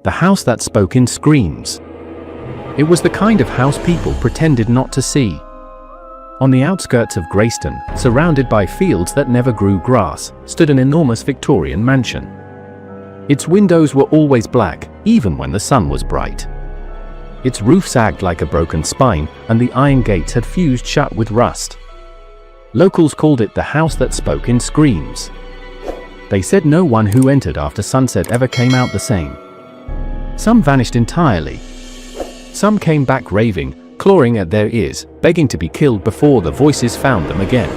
The house that spoke in screams. It was the kind of house people pretended not to see. On the outskirts of Greyston, surrounded by fields that never grew grass, stood an enormous Victorian mansion. Its windows were always black, even when the sun was bright. Its roof sagged like a broken spine, and the iron gates had fused shut with rust. Locals called it the house that spoke in screams. They said no one who entered after sunset ever came out the same. Some vanished entirely. Some came back raving, clawing at their ears, begging to be killed before the voices found them again.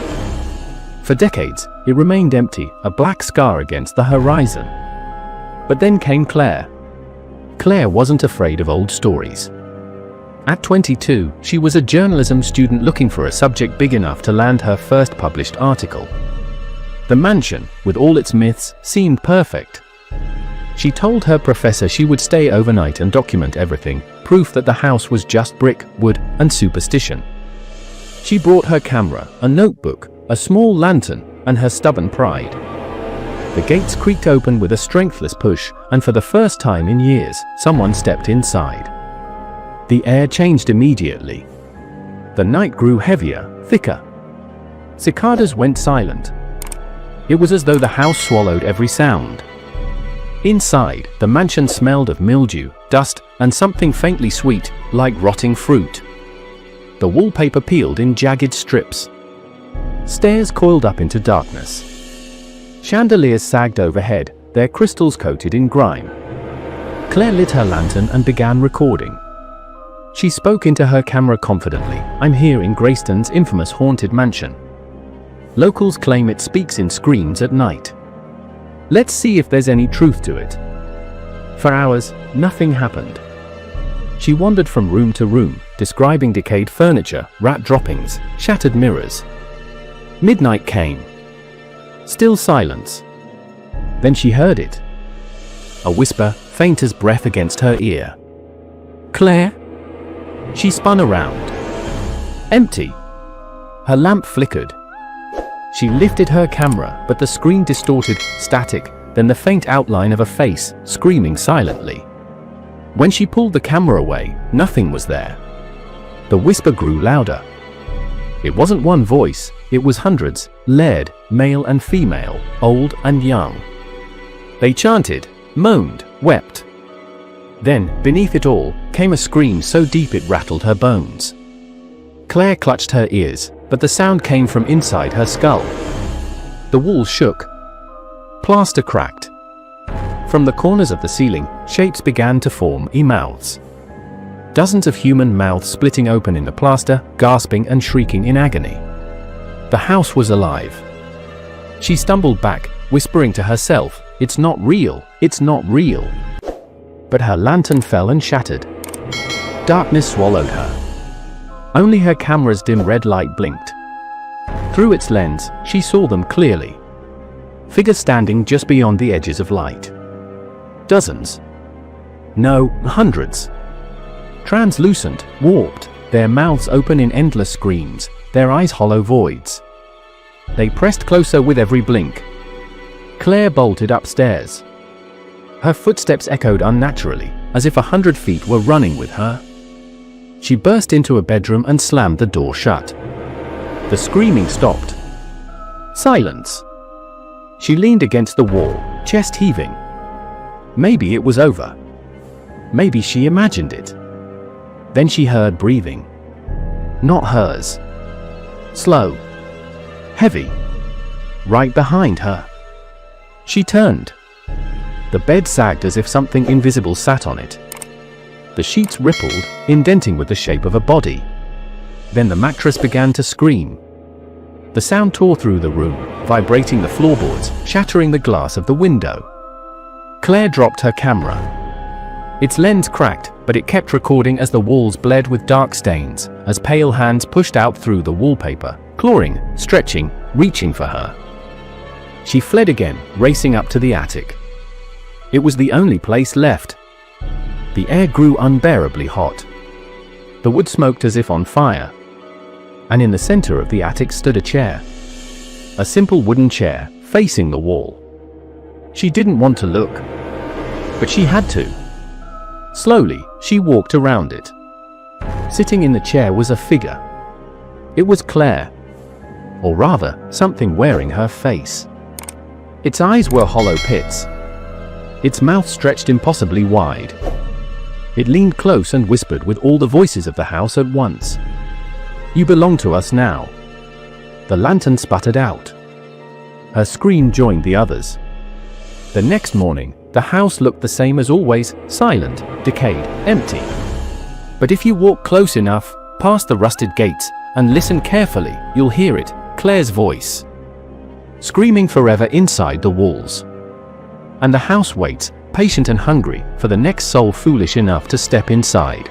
For decades, it remained empty, a black scar against the horizon. But then came Claire. Claire wasn't afraid of old stories. At 22, she was a journalism student looking for a subject big enough to land her first published article. The mansion, with all its myths, seemed perfect. She told her professor she would stay overnight and document everything, proof that the house was just brick, wood, and superstition. She brought her camera, a notebook, a small lantern, and her stubborn pride. The gates creaked open with a strengthless push, and for the first time in years, someone stepped inside. The air changed immediately. The night grew heavier, thicker. Cicadas went silent. It was as though the house swallowed every sound. Inside, the mansion smelled of mildew, dust, and something faintly sweet, like rotting fruit. The wallpaper peeled in jagged strips. Stairs coiled up into darkness. Chandeliers sagged overhead, their crystals coated in grime. Claire lit her lantern and began recording. She spoke into her camera confidently. "I'm here in Greyston's infamous haunted mansion. Locals claim it speaks in screams at night. Let's see if there's any truth to it." For hours, nothing happened. She wandered from room to room, describing decayed furniture, rat droppings, shattered mirrors. Midnight came. Still silence. Then she heard it. A whisper, faint as breath against her ear. "Claire?" She spun around. Empty. Her lamp flickered. She lifted her camera, but the screen distorted, static, then the faint outline of a face, screaming silently. When she pulled the camera away, nothing was there. The whisper grew louder. It wasn't one voice, it was hundreds, layered, male and female, old and young. They chanted, moaned, wept. Then, beneath it all, came a scream so deep it rattled her bones. Claire clutched her ears, but the sound came from inside her skull. The walls shook. Plaster cracked. From the corners of the ceiling, shapes began to form, mouths. Dozens of human mouths splitting open in the plaster, gasping and shrieking in agony. The house was alive. She stumbled back, whispering to herself, "It's not real, it's not real." But her lantern fell and shattered. Darkness swallowed her. Only her camera's dim red light blinked. Through its lens, she saw them clearly. Figures standing just beyond the edges of light. Dozens. No, hundreds. Translucent, warped, their mouths open in endless screams, their eyes hollow voids. They pressed closer with every blink. Claire bolted upstairs. Her footsteps echoed unnaturally, as if 100 feet were running with her. She burst into a bedroom and slammed the door shut. The screaming stopped. Silence. She leaned against the wall, chest heaving. Maybe it was over. Maybe she imagined it. Then she heard breathing. Not hers. Slow. Heavy. Right behind her. She turned. The bed sagged as if something invisible sat on it. The sheets rippled, indenting with the shape of a body. Then the mattress began to scream. The sound tore through the room, vibrating the floorboards, shattering the glass of the window. Claire dropped her camera. Its lens cracked, but it kept recording as the walls bled with dark stains, as pale hands pushed out through the wallpaper, clawing, stretching, reaching for her. She fled again, racing up to the attic. It was the only place left. The air grew unbearably hot. The wood smoked as if on fire. And in the center of the attic stood a chair. A simple wooden chair, facing the wall. She didn't want to look. But she had to. Slowly, she walked around it. Sitting in the chair was a figure. It was Claire. Or rather, something wearing her face. Its eyes were hollow pits. Its mouth stretched impossibly wide. It leaned close and whispered with all the voices of the house at once. "You belong to us now." The lantern sputtered out. Her scream joined the others. The next morning, the house looked the same as always, silent, decayed, empty. But if you walk close enough, past the rusted gates, and listen carefully, you'll hear it, Claire's voice, screaming forever inside the walls. And the house waits, patient and hungry, for the next soul foolish enough to step inside.